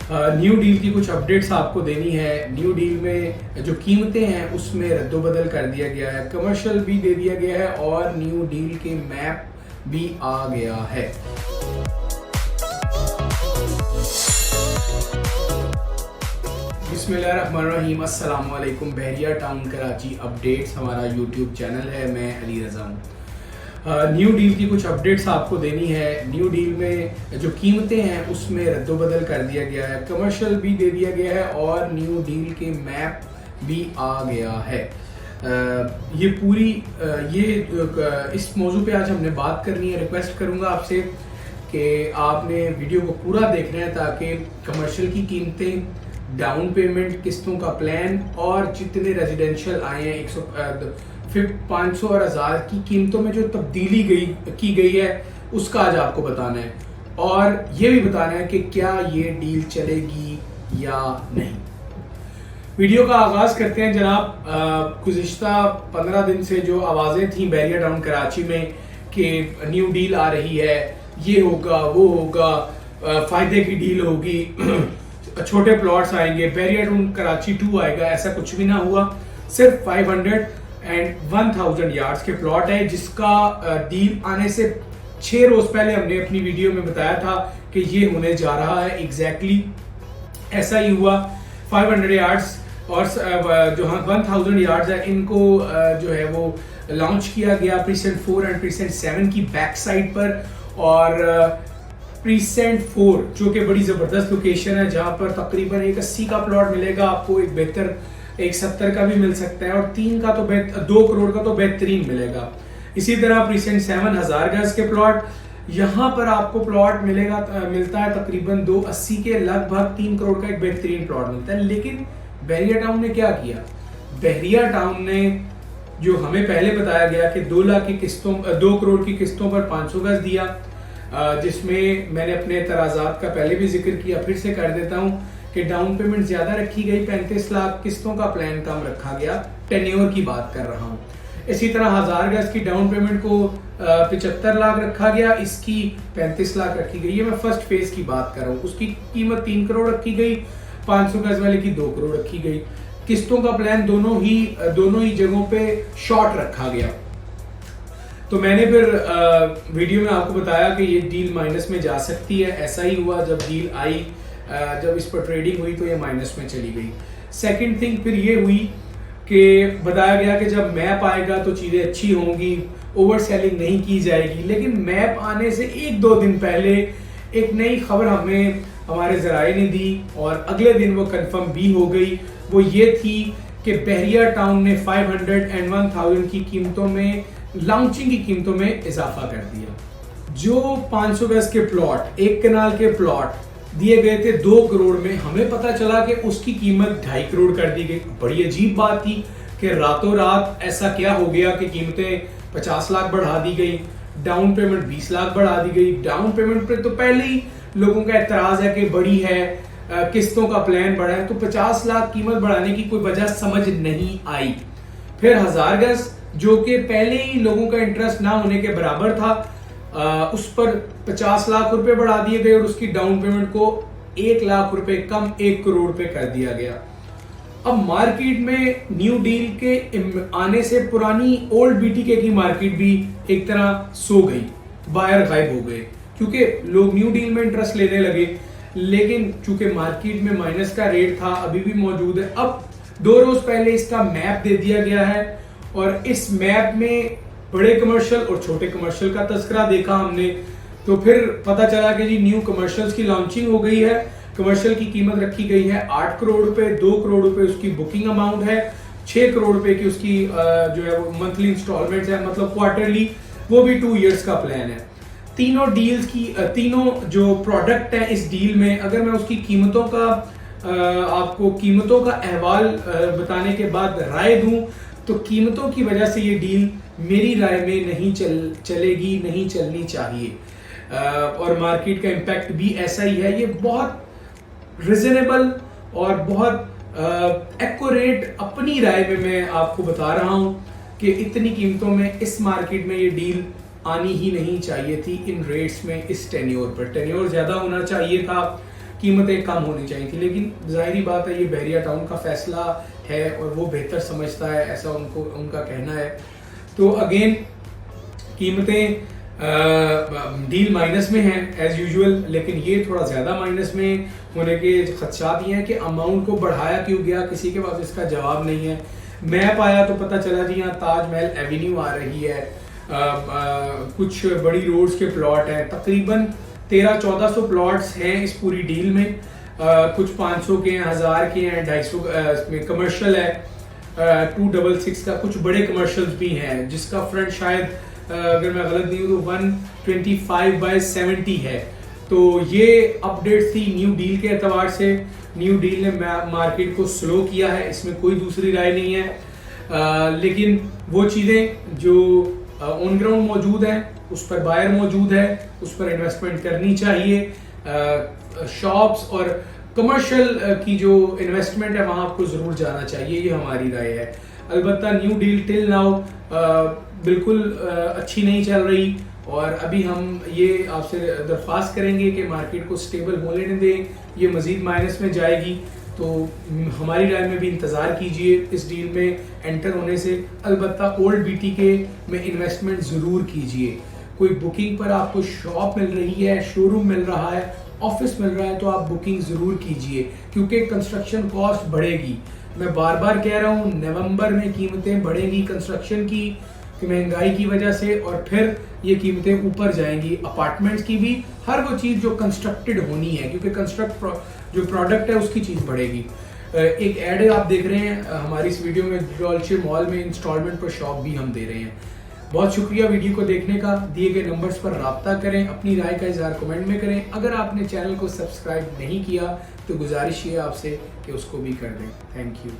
New deal की कुछ updates आपको देनी है। न्यू डील में जो कीमतें हैं उसमें रद्दोबदल कर दिया गया है, कमर्शियल भी दे दिया गया है और न्यू डील के मैप भी आ गया है। बिस्मिल्लाहिर्रहमानिर्रहीम, अस्सलाम वालेकुम। बहरिया टाउन कराची अपडेट्स हमारा यूट्यूब चैनल है, मैं अली रज़ा हूँ। न्यू डील की कुछ अपडेट्स आपको देनी है। न्यू डील में जो कीमतें हैं उसमें रद्दोबदल कर दिया गया है, कमर्शियल भी दे दिया गया है और न्यू डील के मैप भी आ गया है। ये पूरी इस मौजू पे आज हमने बात करनी है। रिक्वेस्ट करूँगा आपसे कि आपने वीडियो को पूरा देखना है ताकि कमर्शियल की कीमतें, डाउन पेमेंट, किस्तों का प्लान और जितने रेजिडेंशियल आए हैं 500 और 1000 की कीमतों में जो तब्दीली की गई है उसका आज आपको बताना है और ये भी बताना है कि क्या ये डील चलेगी या नहीं। वीडियो का आगाज करते हैं जनाब। गुज़िश्ता 15 दिन से जो आवाज़ें थी बहरिया टाउन कराची में कि न्यू डील आ रही है, ये होगा वो होगा, फायदे की डील होगी, छोटे प्लॉट्स आएंगे, बहरिया टाउन कराची 2 आएगा, ऐसा कुछ भी ना हुआ। सिर्फ 500 एंड 1000 यार्ड्स के प्लॉट है जिसका डील आने से 6 रोज पहले हमने अपनी वीडियो में बताया था कि ये होने जा रहा है। एग्जैक्टली ऐसा ही हुआ। 500 यार्ड्स और जो 1000 यार्ड्स है इनको जो है वो लॉन्च किया गया प्रीसेंट 4 एंड प्रीसेंट 7 की बैक साइड पर। और प्रीसेंट 4 जो कि बड़ी जबरदस्त लोकेशन है जहां पर तकरीबन एक 80 का प्लॉट मिलेगा आपको, एक बेहतर एक 70 का भी मिल सकता है और 3 का तो 2 करोड़ का तो बेहतरीन मिलेगा। इसी तरह प्रीसेंट 7 1000 गज के प्लॉट, यहाँ पर आपको प्लॉट मिलता है तकरीबन 280 के, लगभग 3 करोड़ का एक बेहतरीन प्लॉट मिलता है। लेकिन बहरिया टाउन ने क्या किया? बहरिया टाउन ने जो हमें पहले बताया गया कि 2 लाख की किस्तों 2 करोड़ की किस्तों पर 500 गज दिया, जिसमें मैंने अपने तराजात का पहले भी जिक्र किया, फिर से कर देता हूँ कि डाउन पेमेंट ज्यादा रखी गई, 35 लाख, किस्तों का प्लान कम रखा गया। टेन्योर की बात कर रहा हूँ। इसी तरह 1000 गज की डाउन पेमेंट को 75 लाख रखा गया, इसकी 35 लाख रखी गई। ये मैं फर्स्ट फेज की बात कर रहा हूँ। उसकी कीमत 3 करोड़ रखी गई, 500 गज वाले की 2 करोड़ रखी गई। किस्तों का प्लान दोनों ही जगहों पे शॉर्ट रखा गया। तो मैंने फिर वीडियो में आपको बताया कि ये डील माइनस में जा सकती है। ऐसा ही हुआ। जब डील आई, जब इस पर ट्रेडिंग हुई तो ये माइनस में चली गई। सेकंड थिंग फिर ये हुई कि बताया गया कि जब मैप आएगा तो चीज़ें अच्छी होंगी, ओवर सेलिंग नहीं की जाएगी। लेकिन मैप आने से 1-2 दिन पहले एक नई खबर हमें हमारे ज़राए ने दी और अगले दिन वो कंफर्म भी हो गई। वो ये थी कि बहरिया टाउन ने 500 एंड 1000 की कीमतों में, लॉन्चिंग की कीमतों में इजाफा कर दिया। जो 500 गज के प्लॉट, 1 कनाल के प्लॉट दिए गए थे 2 करोड़ में, हमें पता चला कि उसकी कीमत 2.5 करोड़ कर दी गई। बड़ी अजीब बात थी कि रातों रात ऐसा क्या हो गया कि कीमतें 50 लाख बढ़ा दी गई, डाउन पेमेंट 20 लाख बढ़ा दी गई। डाउन पेमेंट पे तो पहले ही लोगों का एतराज है कि बड़ी है, किस्तों का प्लान बढ़ा है, तो 50 लाख कीमत बढ़ाने की कोई वजह समझ नहीं आई। फिर 1000 गज जो कि पहले ही लोगों का इंटरेस्ट ना होने के बराबर था, उस पर 50 लाख रुपए बढ़ा दिए गए और उसकी डाउन पेमेंट को 1 लाख रुपए कम 1 करोड़ पे कर दिया गया। अब मार्केट में न्यू डील के आने से पुरानी ओल्ड बीटीके की मार्केट भी एक तरह सो गई, बायर गायब हो गए क्योंकि लोग न्यू डील में इंटरेस्ट लेने लगे। लेकिन चूंकि मार्केट में माइनस का रेट था, अभी भी मौजूद है। अब 2 रोज पहले इसका मैप दे दिया गया है और इस मैप में बड़े कमर्शियल और छोटे कमर्शियल का तस्करा देखा हमने। तो फिर पता चला कि जी न्यू कमर्शियल्स की लॉन्चिंग हो गई है। कमर्शियल की कीमत रखी गई है 8 करोड़ रुपए, 2 करोड़ रुपए उसकी बुकिंग अमाउंट है, 6 करोड़ रुपए की उसकी जो है वो मंथली इंस्टॉलमेंट है, मतलब क्वार्टरली, वो भी 2 इयर्स का प्लान है। तीनों डील्स की, तीनों जो प्रोडक्ट है इस डील में, अगर मैं उसकी कीमतों का आपको कीमतों का अहवाल बताने के बाद राय दूं तो कीमतों की वजह से ये डील मेरी राय में नहीं चलेगी, नहीं चलनी चाहिए। और मार्केट का इम्पैक्ट भी ऐसा ही है। ये बहुत रिजनेबल और बहुत एक्यूरेट अपनी राय में मैं आपको बता रहा हूं कि इतनी कीमतों में इस मार्केट में ये डील आनी ही नहीं चाहिए थी इन रेट्स में, इस टेन्योर पर। टेन्योर ज्यादा होना चाहिए था, कीमतें कम होनी चाहिए थी, लेकिन जाहिर बात है ये बहरिया टाउन का फैसला है और वो बेहतर समझता है, ऐसा उनका कहना है। तो अगेन कीमतें डील माइनस में हैं एज यूजुअल, लेकिन ये थोड़ा ज़्यादा माइनस में होने के खदशात ये हैं कि अमाउंट को बढ़ाया क्यों गया, किसी के पास इसका जवाब नहीं है। मैप आया तो पता चला जी यहाँ ताजमहल एवेन्यू आ रही है, कुछ बड़ी रोड्स के प्लॉट हैं, तकरीबन 1300-1400 प्लॉट्स हैं इस पूरी डील में, कुछ 500 के हैं, 1000 के हैं, 250 में कमर्शियल है, 266 का कुछ बड़े कमर्शियल्स भी हैं, जिसका फ्रंट शायद अगर मैं गलत नहीं हूँ तो 125/70 है। तो ये अपडेट थी न्यू डील के एतबार से। न्यू डील ने मार्केट को स्लो किया है, इसमें कोई दूसरी राय नहीं है, लेकिन वो चीज़ें जो ऑन ग्राउंड मौजूद हैं उस पर बायर मौजूद है, उस पर इन्वेस्टमेंट करनी चाहिए। शॉप्स और कमर्शियल की जो इन्वेस्टमेंट है वहाँ आपको ज़रूर जाना चाहिए, ये हमारी राय है। अलबत्ता न्यू डील टिल नाउ बिल्कुल अच्छी नहीं चल रही, और अभी हम ये आपसे दरख्वास्त करेंगे कि मार्केट को स्टेबल होने दें, ये मज़ीद माइनस में जाएगी तो हमारी राय में भी इंतज़ार कीजिए इस डील में एंटर होने से। अलबत्ता ओल्ड BTK में इन्वेस्टमेंट ज़रूर कीजिए। कोई बुकिंग पर आपको शॉप मिल रही है, शोरूम मिल रहा है, ऑफिस मिल रहा है, तो आप बुकिंग ज़रूर कीजिए, क्योंकि कंस्ट्रक्शन कॉस्ट बढ़ेगी। मैं बार बार कह रहा हूँ, नवंबर में कीमतें बढ़ेंगी कंस्ट्रक्शन की महंगाई की वजह से, और फिर ये कीमतें ऊपर जाएंगी, अपार्टमेंट्स की भी, हर वो चीज़ जो कंस्ट्रक्टेड होनी है, क्योंकि जो प्रोडक्ट है उसकी चीज़ बढ़ेगी। एक ऐड आप देख रहे हैं हमारी इस वीडियो में, डॉल्चे मॉल में इंस्टॉलमेंट पर शॉप भी हम दे रहे हैं। बहुत शुक्रिया वीडियो को देखने का। दिए गए नंबर्स पर राब्ता करें, अपनी राय का इज़हार कमेंट में करें। अगर आपने चैनल को सब्सक्राइब नहीं किया तो गुजारिश ये आपसे कि उसको भी कर दें। Thank you.